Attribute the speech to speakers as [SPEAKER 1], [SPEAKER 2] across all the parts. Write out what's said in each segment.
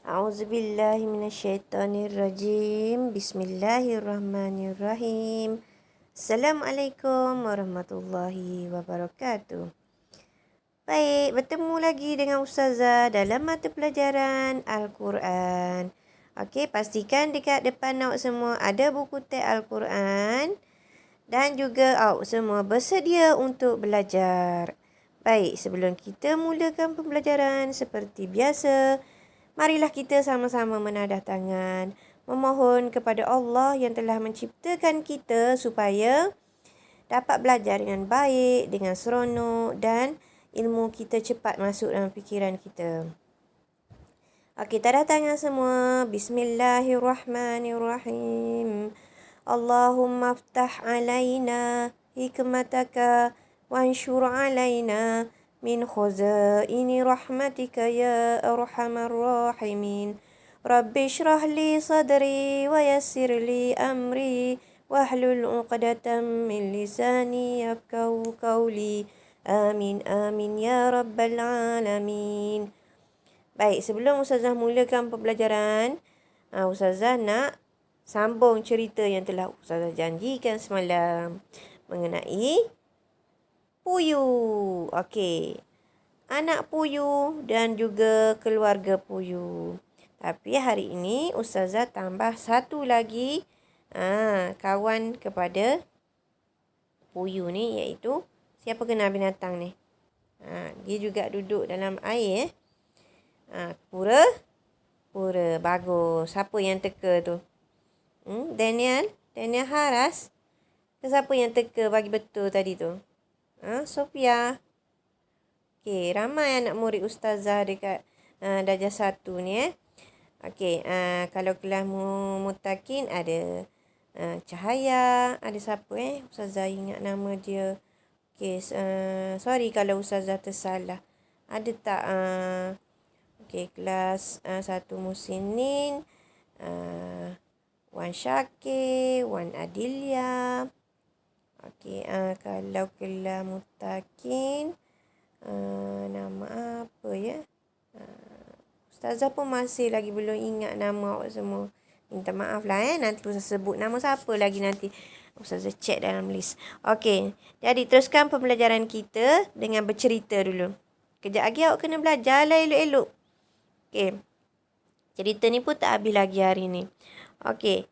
[SPEAKER 1] A'udzubillahi minasyaitonirrajim. Bismillahirrahmanirrahim. Assalamualaikum warahmatullahi wabarakatuh. Baik, bertemu lagi dengan Ustazah dalam mata pelajaran Al-Quran. Okey, pastikan dekat depan awak semua ada buku teks Al-Quran dan juga awak semua bersedia untuk belajar. Baik, sebelum kita mulakan pembelajaran seperti biasa, marilah kita sama-sama menadah tangan, memohon kepada Allah yang telah menciptakan kita supaya dapat belajar dengan baik, dengan seronok dan ilmu kita cepat masuk dalam fikiran kita. Okey, tadah tangan semua. Bismillahirrahmanirrahim. Allahumma aftah alaina hikmataka wanshur alaina min khuzaini rahmatika ya arhamar rahimin. Rabbi shrah li sadri wa yassir li amri wahlul 'uqdatam min lisani yafqahu qawli. Amin amin ya rabbal alamin. Baik, sebelum Ustazah mulakan pembelajaran, Ustazah nak sambung cerita yang telah Ustazah janjikan semalam mengenai puyuh. Okey. Anak puyuh dan juga keluarga puyuh. Tapi hari ini Ustazah tambah satu lagi kawan kepada puyuh ni, iaitu siapa kenal binatang ni? Dia juga duduk dalam air. Kura. Bagus. Siapa yang teka tu? Daniel Haras. Siapa yang teka bagi betul tadi tu? Sofia. Okey, ramai anak murid Ustazah dekat darjah 1 ni. Okey, kalau kelas Mutakin ada Cahaya. Ada siapa Ustazah ingat nama dia. Okey, sorry kalau Ustazah tersalah. Ada tak okey, kelas 1 Musinin, Wan Syakir, Wan Adilia. Okey, kalau kelas Mutakin, nama apa ya? Ustazah pun masih lagi belum ingat nama awak semua. Minta maaf lah nanti Ustazah sebut nama siapa lagi nanti. Ustazah cek dalam list. Okey, jadi teruskan pembelajaran kita dengan bercerita dulu. Kejap lagi awak kena belajar lah elok-elok. Okey, cerita ni pun tak habis lagi hari ni. Okey,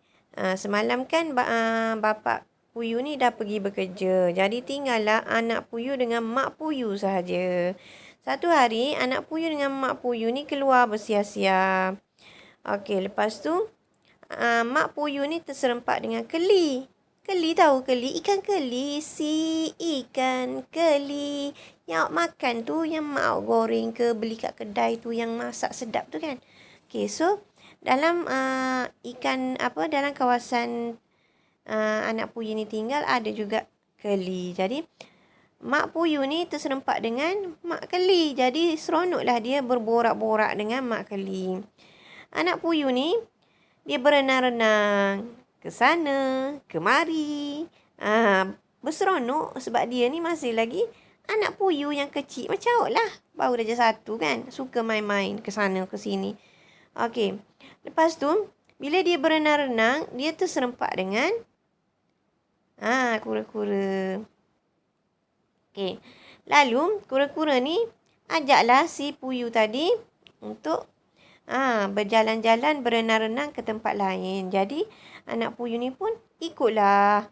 [SPEAKER 1] semalam kan bapa puyuh ni dah pergi bekerja. Jadi tinggallah anak puyuh dengan mak puyuh sahaja. Satu hari anak puyuh dengan mak puyuh ni keluar bersiar-siar. Okey, lepas tu mak puyuh ni terserempak dengan keli. Keli tahu keli? Ikan keli. Si ikan keli. Yang awak makan tu, yang mak awak goreng ke beli kat kedai tu yang masak sedap tu kan. Okey, so dalam dalam kawasan anak puyuh ni tinggal ada juga keli. Jadi mak puyuh ni terserempak dengan mak keli. Jadi seronoklah dia berborak-borak dengan mak keli. Anak puyuh ni dia berenang-renang ke sana, kemari. Berseronok sebab dia ni masih lagi anak puyuh yang kecil. Macam awak lah. Baru darjah 1 kan. Suka main-main ke sana, ke sini. Okey. Lepas tu, bila dia berenang-renang, dia terserempak dengan kura-kura. Okey. Lalu, kura-kura ni ajaklah si puyuh tadi untuk berjalan-jalan, berenang-renang ke tempat lain. Jadi, anak puyuh ni pun ikutlah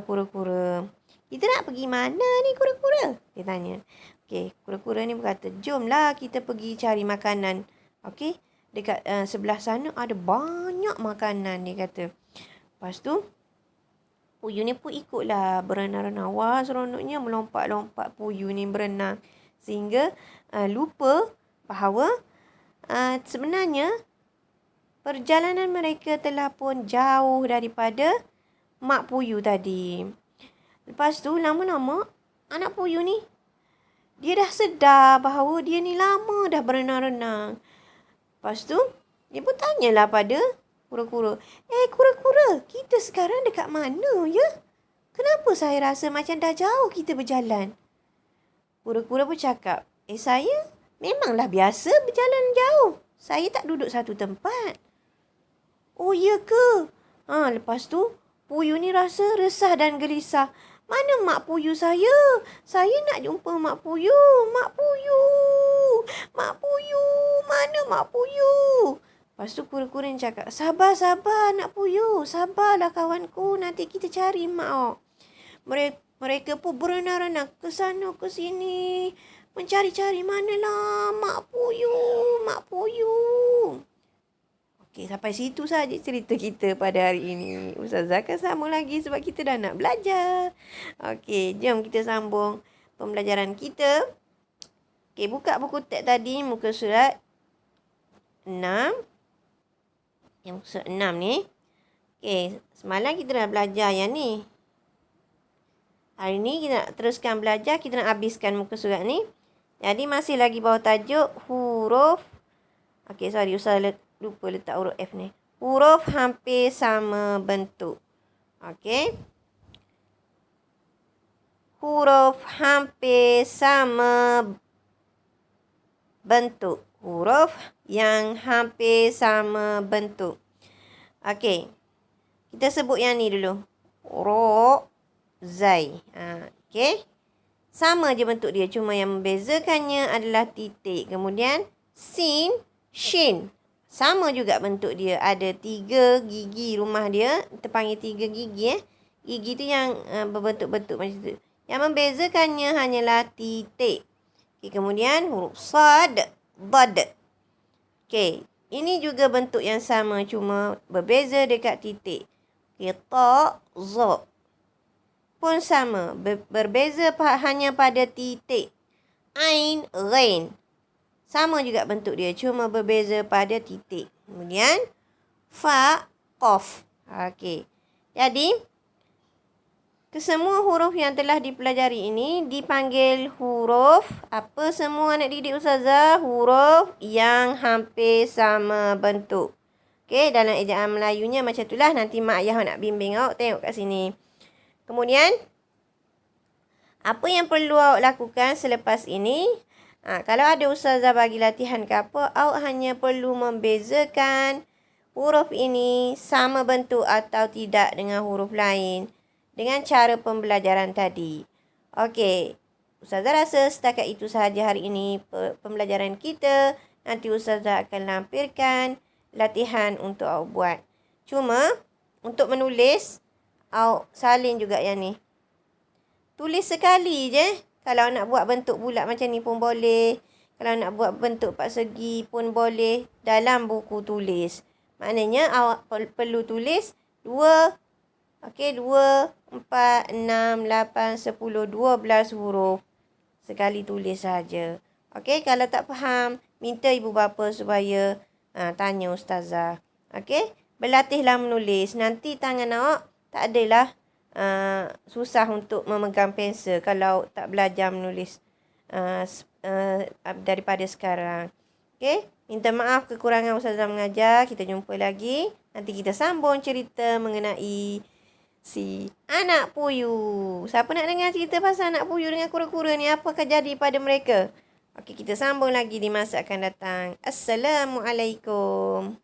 [SPEAKER 1] kura-kura. Kita nak pergi mana ni kura-kura? Dia tanya. Okey, kura-kura ni berkata, jomlah kita pergi cari makanan. Okey, dekat sebelah sana ada banyak makanan, dia kata. Lepas tu, puyuh ni pun ikutlah berenang-renang. Wah, seronoknya melompat-lompat puyuh ni berenang. Sehingga lupa bahawa sebenarnya perjalanan mereka telah pun jauh daripada mak puyuh tadi. Lepas tu lama-lama anak puyuh ni dia dah sedar bahawa dia ni lama dah berenang-renang. Lepas tu dia pun tanyalah pada kura-kura. Kura-kura, kita sekarang dekat mana ya? Kenapa saya rasa macam dah jauh kita berjalan? Kura-kura pun cakap, saya memanglah biasa berjalan jauh. Saya tak duduk satu tempat. Oh, ya ke? Lepas tu, Puyuh ni rasa resah dan gelisah. Mana mak Puyuh saya? Saya nak jumpa mak Puyuh. Mak Puyuh. Mak Puyuh. Mana mak Puyuh? Lepas tu kura-kura ni cakap, sabar nak Puyuh. Sabarlah kawanku. Nanti kita cari mak. Mereka pun berenang-renang ke sana ke sini. Mencari-cari manalah mak Puyuh. Mak Puyuh. Okey, sampai situ saja cerita kita pada hari ini. Ustazah akan sambung lagi sebab kita dah nak belajar. Okey, jom kita sambung pembelajaran kita. Okey, buka buku teks tadi muka surat 6. Yang surat 6 ni. Okey, semalam kita dah belajar yang ni. Hari ni kita nak teruskan belajar. Kita nak habiskan muka surat ni. Jadi masih lagi bawah tajuk huruf. Okey, sorry. Ustazah lupa letak huruf F ni. Huruf hampir sama bentuk. Okey. Huruf hampir sama bentuk. Huruf yang hampir sama bentuk. Okey. Kita sebut yang ni dulu. Ro, zai. Okey. Sama je bentuk dia. Cuma yang membezakannya adalah titik. Kemudian sin, shin. Sama juga bentuk dia. Ada 3 gigi rumah dia. Kita panggil 3 gigi. Gigi tu yang berbentuk-bentuk macam tu. Yang membezakannya hanyalah titik. Okay, kemudian huruf sad, dad. Okay, ini juga bentuk yang sama. Cuma berbeza dekat titik. Okay, ta, za. Pun sama. Berbeza hanya pada titik. Ain, ghain. Sama juga bentuk dia. Cuma berbeza pada titik. Kemudian, fa, qaf. Okey. Jadi, kesemua huruf yang telah dipelajari ini dipanggil huruf. Apa semua anak didik Ustazah? Huruf yang hampir sama bentuk. Okey, dalam ejaan Melayunya macam itulah. Nanti mak ayah nak bimbing awak. Tengok kat sini. Kemudian, apa yang perlu awak lakukan selepas ini? Kalau ada Ustazah bagi latihan ke apa, awak hanya perlu membezakan huruf ini sama bentuk atau tidak dengan huruf lain dengan cara pembelajaran tadi. Okey, Ustazah rasa setakat itu sahaja hari ini pembelajaran kita. Nanti Ustazah akan lampirkan latihan untuk awak buat. Cuma, untuk menulis, awak salin juga yang ni. Tulis sekali je. Kalau nak buat bentuk bulat macam ni pun boleh. Kalau nak buat bentuk persegi pun boleh. Dalam buku tulis. Maknanya awak perlu tulis 2, 4, 6, 8, 10, 12 huruf. Sekali tulis saja. Okey, kalau tak faham, minta ibu bapa supaya tanya Ustazah. Okey, berlatihlah menulis. Nanti tangan awak tak adalah susah untuk memegang pensel kalau tak belajar menulis daripada sekarang. Okey, minta maaf kekurangan Ustazah mengajar. Kita jumpa lagi. Nanti kita sambung cerita mengenai si anak puyuh. Siapa nak dengar cerita pasal anak puyuh dengan kura-kura ni? Apakah jadi pada mereka? Okey, kita sambung lagi di masa akan datang. Assalamualaikum.